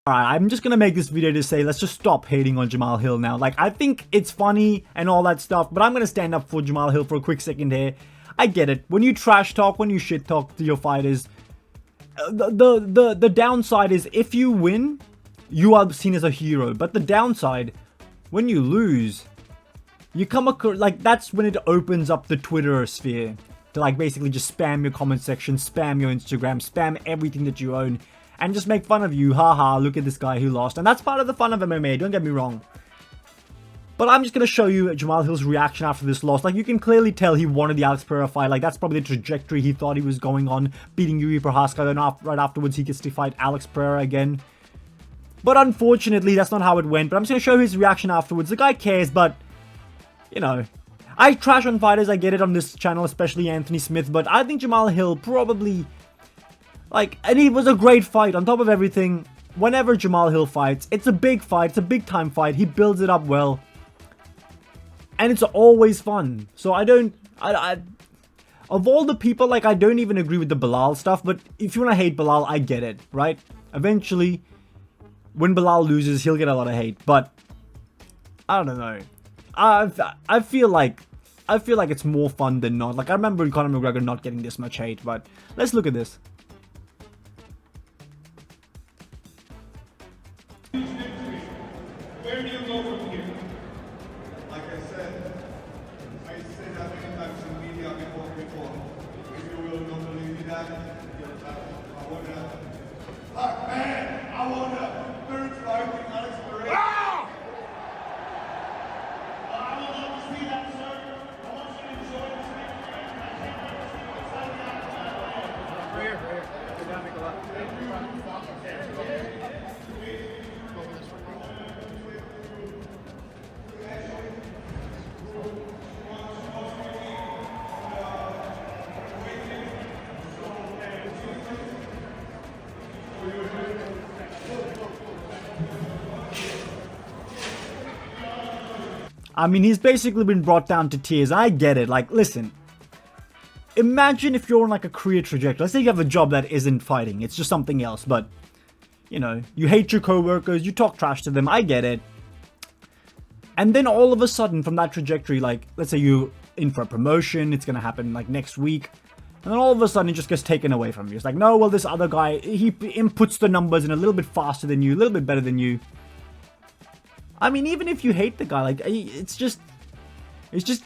Alright, I'm just gonna make this video to say, let's just stop hating on Jamahal Hill now. Like, I think it's funny and all that stuff, but I'm gonna stand up for Jamahal Hill for a quick second here. I get it. When you trash talk, when you shit talk to your fighters, the downside is if you win, you are seen as a hero. But the downside, when you lose, you come across, like, that's when it opens up the Twitter sphere to, like, basically just spam your comment section, spam your Instagram, spam everything that you own, and just make fun of you. Haha, look at this guy who lost. And that's part of the fun of MMA, don't get me wrong. But I'm just going to show you Jamahal Hill's reaction after this loss. Like, you can clearly tell he wanted the Alex Pereira fight. Like, that's probably the trajectory he thought he was going on, beating Jiri Prochazka. Then right afterwards, he gets to fight Alex Pereira again. But unfortunately, that's not how it went. But I'm just going to show his reaction afterwards. The guy cares, but, you know, I trash on fighters. I get it on this channel, especially Anthony Smith. But I think Jamahal Hill probably... Like, and it was a great fight. On top of everything, whenever Jamahal Hill fights, it's a big fight. It's a big time fight. He builds it up well. And it's always fun. So of all the people, like, I don't even agree with the Bilal stuff. But if you want to hate Bilal, I get it, right? Eventually, when Bilal loses, he'll get a lot of hate. But, I don't know. I feel like it's more fun than not. Like, I remember Conor McGregor not getting this much hate. But, let's look at this. Where do you go from here? Like I said that many times in media before. If you will not believe me that, I want a third fight with Alex Pereira. Ah! I would love to see that, sir. I want you to enjoy this next fight. I can't wait to see what's on the outside. Right here. Good job, Nicola. I mean, he's basically been brought down to tears. I get it. Like, listen. Imagine if you're on, like, a career trajectory. Let's say you have a job that isn't fighting. It's just something else. But, you know, you hate your coworkers. You talk trash to them. I get it. And then all of a sudden, from that trajectory, like, let's say you're in for a promotion. It's going to happen, like, next week. And then all of a sudden, it just gets taken away from you. It's like, no, well, this other guy, he inputs the numbers in a little bit faster than you. A little bit better than you. I mean, even if you hate the guy, like, it's just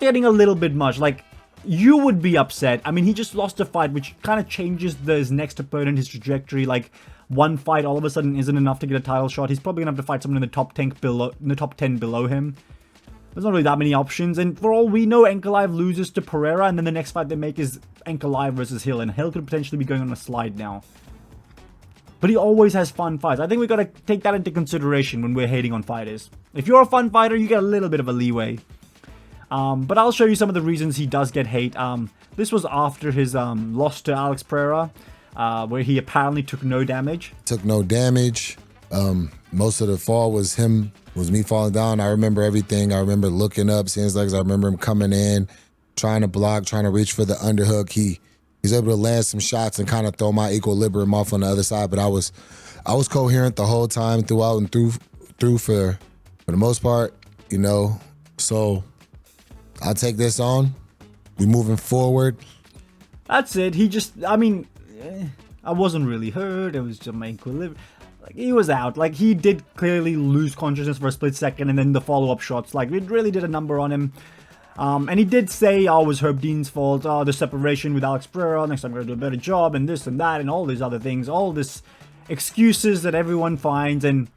getting a little bit much. Like, you would be upset. I mean, he just lost a fight, which kind of changes his next opponent, his trajectory. Like, one fight all of a sudden isn't enough to get a title shot. He's probably gonna have to fight someone in the top 10 below him. There's not really that many options. And for all we know, Ankalaev loses to Pereira, and then the next fight they make is Ankalaev versus Hill, and Hill could potentially be going on a slide now. But he always has fun fights. I think we gotta take that into consideration when we're hating on fighters. If you're a fun fighter, you get a little bit of a leeway. But I'll show you some of the reasons he does get hate. This was after his loss to Alex Pereira, where he apparently took no damage. Took no damage. Most of the fall was me falling down. I remember everything. I remember looking up, seeing his legs. I remember him coming in, trying to block, trying to reach for the underhook. He's able to land some shots and kind of throw my equilibrium off on the other side. But I was coherent the whole time, throughout and through for the most part, you know. So I'll take this on. We moving forward. That's it. He just, I mean, I wasn't really hurt. It was just my equilibrium. Like, he was out. Like, he did clearly lose consciousness for a split second, and then the follow-up shots, like, it really did a number on him. And he did say, oh, it was Herb Dean's fault, oh, the separation with Alex Pereira, next time I'm going to do a better job, and this and that, and all these other things, all this excuses that everyone finds, and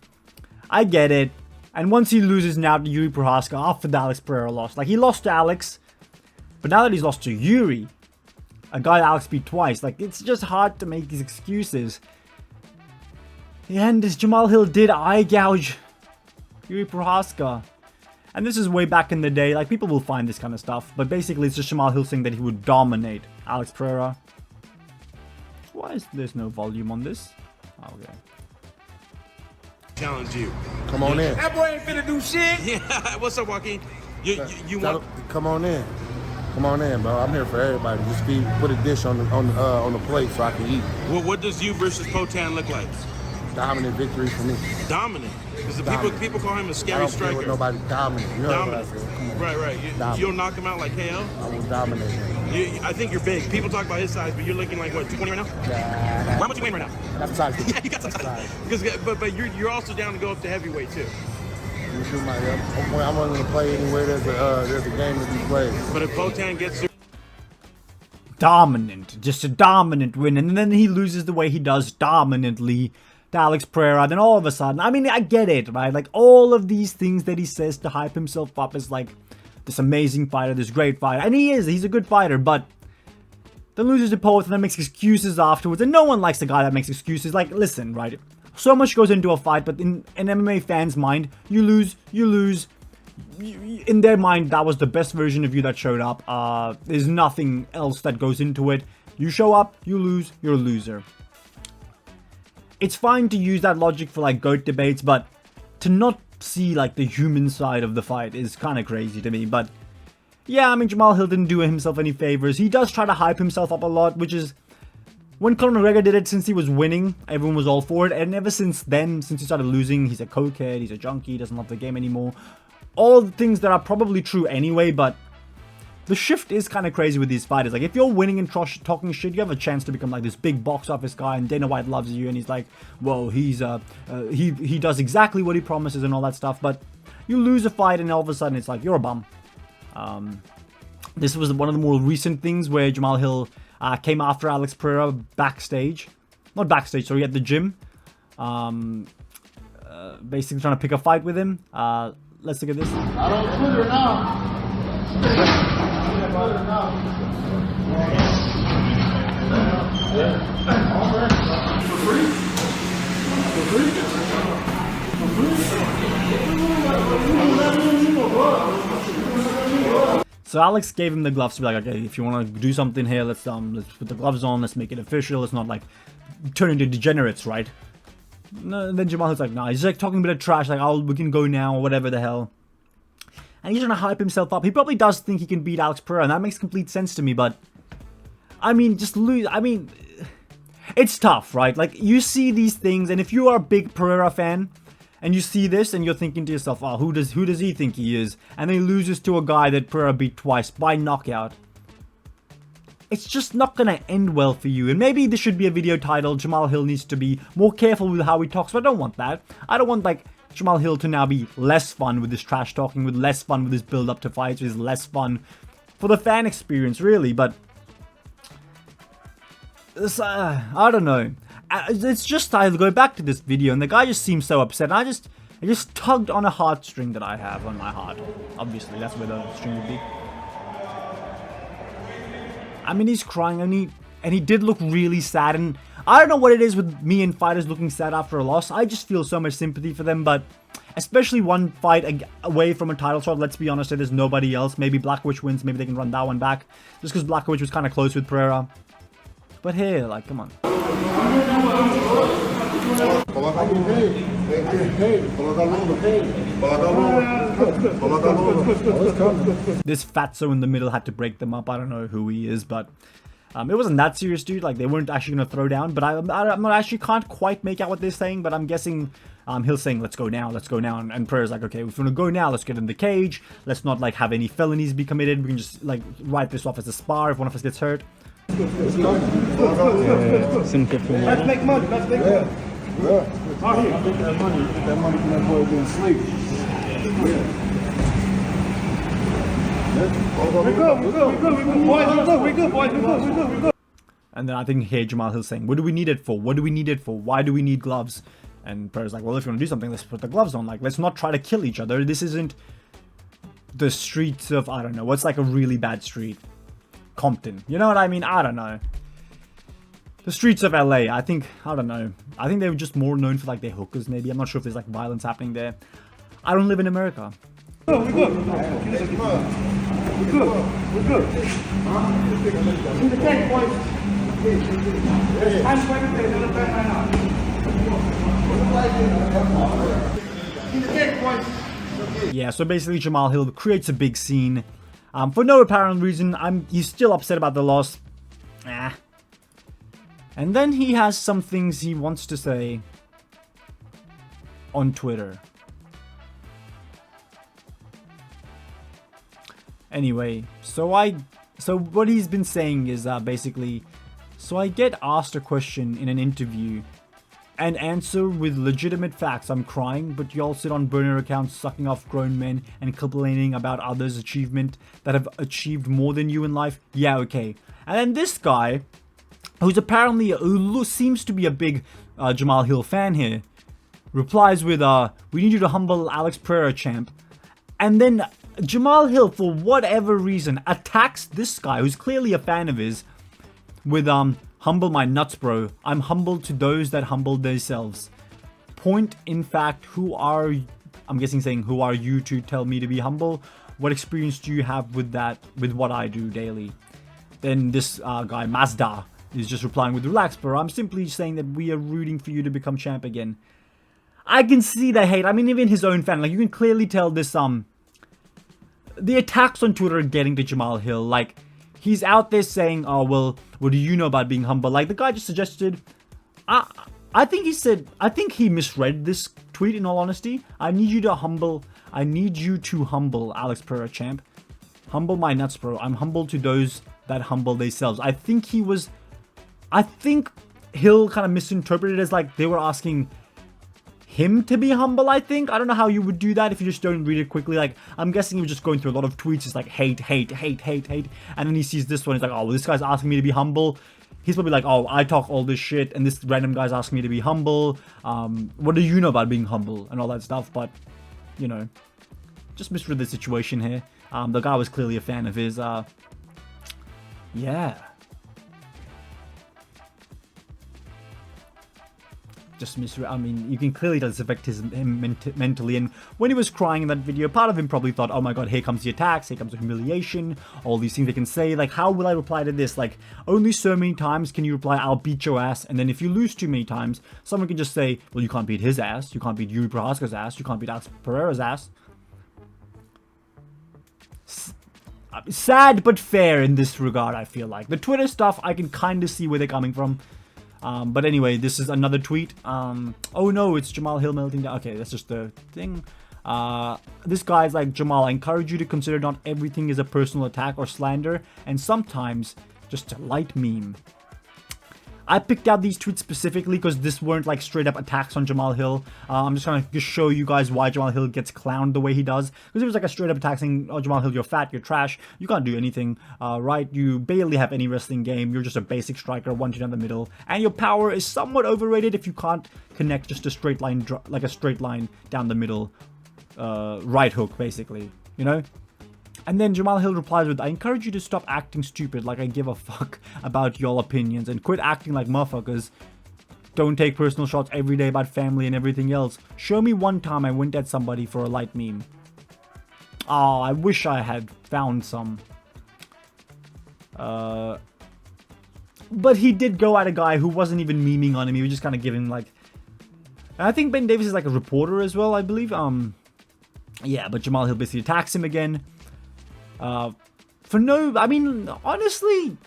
I get it. And once he loses now to Jiri Prochazka after the Alex Pereira loss, like, he lost to Alex, but now that he's lost to Jiri, a guy Alex beat twice, like, it's just hard to make these excuses. And this Jamahal Hill did eye gouge Jiri Prochazka. And this is way back in the day, like, people will find this kind of stuff, but basically it's just Jamahal Hill saying that he would dominate Alex Pereira. Why is there's no volume on this? Oh, okay. Challenge you. Come on in. That boy ain't finna do shit. Yeah. What's up, Joaquin? You want? Come on in. Come on in, bro. I'm here for everybody. Just put a dish on the plate so I can eat. Well, what does you versus Potan look like? Dominant victory for me. Dominant. Because people call him a I scary don't care striker. what nobody dominant. You know Dominant. what I said. Come on. Right. You'll knock him out like KO? I will dominate him. I think you're big. People talk about his size, but you're looking like, what, 220 right now? How much you weighing right now? That's size. Yeah, you got some size. But you're also down to go up to heavyweight, too. I'm willing to play anywhere there's a game to be played. But if Botan gets to... Dominant. Just a dominant win. And then he loses the way he does dominantly to Alex Pereira. Then all of a sudden, I mean, I get it, right? Like, all of these things that he says to hype himself up is like this amazing fighter, this great fighter. And he is. He's a good fighter, but then loses to both and then makes excuses afterwards. And no one likes the guy that makes excuses. Like, listen, right? So much goes into a fight, but in an MMA fan's mind, you lose. In their mind, that was the best version of you that showed up. There's nothing else that goes into it. You show up, you lose, you're a loser. It's fine to use that logic for like GOAT debates, but to not see like the human side of the fight is kind of crazy to me. But yeah, I mean, Jamahal Hill didn't do himself any favors. He does try to hype himself up a lot, which is... When Conor McGregor did it, since he was winning, everyone was all for it. And ever since then, since he started losing, he's a cokehead, he's a junkie, he doesn't love the game anymore. All the things that are probably true anyway, but the shift is kind of crazy with these fighters. Like, if you're winning and talking shit, you have a chance to become like this big box office guy, and Dana White loves you, and he's like, whoa, he does exactly what he promises and all that stuff. But you lose a fight, and all of a sudden, it's like, you're a bum. This was one of the more recent things where Jamahal Hill came after Alex Pereira backstage. Not backstage, sorry, at the gym. Basically trying to pick a fight with him. Let's look at this. I don't Twitter now. So Alex gave him the gloves to be like, okay, if you want to do something here, let's put the gloves on, let's make it official. Let's not like turn into degenerates, right? No, then Jamahal Hill's like, nah, he's like talking a bit of trash, like, oh, we can go now, or whatever the hell. And he's trying to hype himself up. He probably does think he can beat Alex Pereira, and that makes complete sense to me, but I mean, just lose. I mean, it's tough, right? Like, you see these things, and if you are a big Pereira fan, and you see this, and you're thinking to yourself, oh, who does he think he is? And then he loses to a guy that Pereira beat twice by knockout. It's just not going to end well for you. And maybe this should be a video title, Jamahal Hill needs to be more careful with how he talks, but I don't want that. I don't want, like, Jamahal Hill to now be less fun with his trash talking, with less fun with his build up to fights, with less fun for the fan experience, really. But I don't know. It's just, I go back to this video and the guy just seems so upset. I just tugged on a heartstring that I have on my heart. Obviously, that's where the string would be. I mean, he's crying and he did look really sad, and I don't know what it is with me and fighters looking sad after a loss. I just feel so much sympathy for them, but especially one fight away from a title shot, let's be honest, there's nobody else. Maybe Blachowicz wins, maybe they can run that one back, just because Blachowicz was kind of close with Pereira. But here, like, come on. This fatso in the middle had to break them up. I don't know who he is, but it wasn't that serious, dude. Like, they weren't actually going to throw down, but I'm not actually can't quite make out what they're saying, but I'm guessing Hill's saying, let's go now, and Pereira's like, okay, if we're going to go now, let's get in the cage. Let's not, like, have any felonies be committed. We can just, like, write this off as a spar if one of us gets hurt. Let's make money. Let's make money. Yeah. Take that money from that boy being asleep. We're good. And then I think here Jamahal Hill's saying, what do we need it for? What do we need it for? Why do we need gloves? And Pereira's like, well, if you want to do something, let's put the gloves on. Like, let's not try to kill each other. This isn't the streets of, I don't know, what's like a really bad street? Compton. You know what I mean? I don't know. The streets of LA, I don't know. I think they were just more known for like their hookers maybe. I'm not sure if there's like violence happening there. I don't live in America. We're good. In the tank, boys. I'm going to take another time right now. In the tank, boys. Yeah, so basically Jamahal Hill creates a big scene. For no apparent reason. He's still upset about the loss. And then he has some things he wants to say. on Twitter. Anyway, so what he's been saying is basically, so I get asked a question in an interview and answer with legitimate facts. I'm crying, but y'all sit on burner accounts sucking off grown men and complaining about others' achievement that have achieved more than you in life. Yeah, okay. And then this guy, who's apparently, who seems to be a big Jamahal Hill fan here, replies with, we need you to humble Alex Pereira, champ. And then Jamahal Hill, for whatever reason, attacks this guy, who's clearly a fan of his, with, humble my nuts, bro. I'm humble to those that humble themselves. Point, in fact, I'm guessing saying, who are you to tell me to be humble? What experience do you have with that, with what I do daily? Then this guy, Mazda, is just replying with, relax, bro. I'm simply saying that we are rooting for you to become champ again. I can see the hate. I mean, even his own fan, like, you can clearly tell this, the attacks on Twitter are getting to Jamahal Hill. Like, he's out there saying, oh, well, what do you know about being humble? Like, the guy just suggested, I think he misread this tweet, in all honesty. I need you to humble Alex Pereira, champ. Humble my nuts, bro. I'm humble to those that humble themselves. I think Hill kind of misinterpreted it as like they were asking him to be humble. I don't know how you would do that if you just don't read it quickly. Like, I'm guessing he was just going through a lot of tweets. It's like hate. And then he sees this one. He's like, oh, well, this guy's asking me to be humble. He's probably like, oh, I talk all this shit and this random guy's asking me to be humble. What do you know about being humble and all that stuff? But, you know, just misread the situation here. The guy was clearly a fan of his. Yeah. Just misread. I mean, you can clearly tell this affected him mentally. And when he was crying in that video, part of him probably thought, oh my god, here comes the attacks, here comes the humiliation, all these things they can say. Like, how will I reply to this? Like, only so many times can you reply, I'll beat your ass. And then if you lose too many times, someone can just say, well, you can't beat his ass, you can't beat Jiri Prohaska's ass, you can't beat Alex Pereira's ass. Sad but fair in this regard, I feel like. The Twitter stuff, I can kind of see where they're coming from. But anyway, this is another tweet. Oh no, it's Jamahal Hill melting down. Okay, that's just the thing. This guy's like, Jamal, I encourage you to consider not everything is a personal attack or slander, and sometimes just a light meme. I picked out these tweets specifically because this weren't like straight up attacks on Jamahal Hill. I'm just trying to just show you guys why Jamahal Hill gets clowned the way he does. Because it was like a straight up attack saying, oh, Jamahal Hill, you're fat, you're trash, you can't do anything, right? You barely have any wrestling game, you're just a basic striker, 1-2 down the middle, and your power is somewhat overrated if you can't connect just a straight line, like a straight line down the middle, right hook, basically, you know? And then Jamahal Hill replies with, I encourage you to stop acting stupid like I give a fuck about your opinions and quit acting like motherfuckers. Don't take personal shots every day about family and everything else. Show me one time I went at somebody for a light meme. Oh, I wish I had found some. But he did go at a guy who wasn't even memeing on him. He was just kind of giving like... And I think Ben Davis is like a reporter as well, I believe. Yeah, but Jamahal Hill basically attacks him again. I mean, honestly,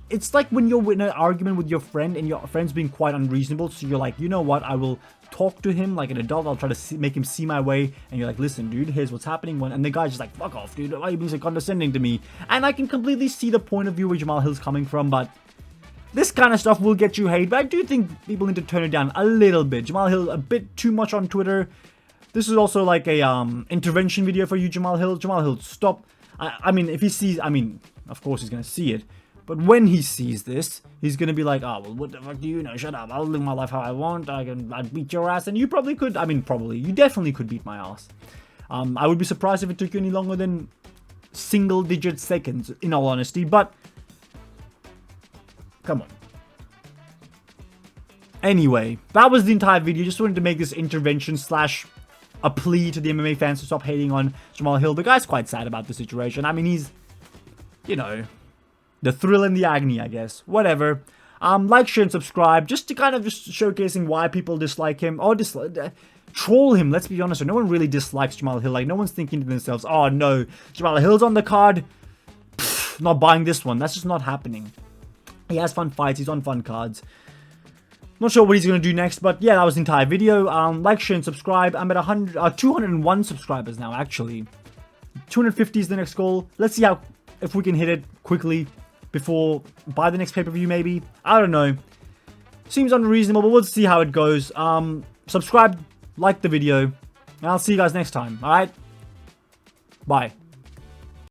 it's like when you're in an argument with your friend and your friend's being quite unreasonable, so you're like, you know what, I will talk to him like an adult, I'll try to make him see my way, and you're like, listen, dude, here's what's happening, and the guy's just like, fuck off, dude, why are you being so condescending to me? And I can completely see the point of view where Jamahal Hill's coming from, but this kind of stuff will get you hate, but I do think people need to turn it down a little bit. Jamahal Hill, a bit too much on Twitter. This is also like a intervention video for you, Jamahal Hill. Jamahal Hill, stop. I mean, if he sees, I mean, of course he's going to see it, but when he sees this, he's going to be like, oh, well, what the fuck do you know? Shut up. I'll live my life how I want. I'd beat your ass, and you probably could. I mean, probably. You definitely could beat my ass. I would be surprised if it took you any longer than single-digit seconds, in all honesty, but come on. Anyway, that was the entire video. Just wanted to make this intervention / a plea to the MMA fans to stop hating on Jamahal Hill. The guy's quite sad about the situation. I mean, he's, you know, the thrill and the agony, I guess. Whatever. Like, share, and subscribe, just to kind of just showcasing why people dislike him, or troll him, let's be honest. No one really dislikes Jamahal Hill. Like, no one's thinking to themselves, oh no, Jamahal Hill's on the card, not buying this one. That's just not happening. He has fun fights, he's on fun cards. Not sure what he's going to do next, but yeah, that was the entire video. Like, share, and subscribe. I'm at 201 subscribers now, actually. 250 is the next goal. Let's see if we can hit it quickly by the next pay-per-view, maybe. I don't know. Seems unreasonable, but we'll see how it goes. Subscribe, like the video, and I'll see you guys next time. All right? Bye.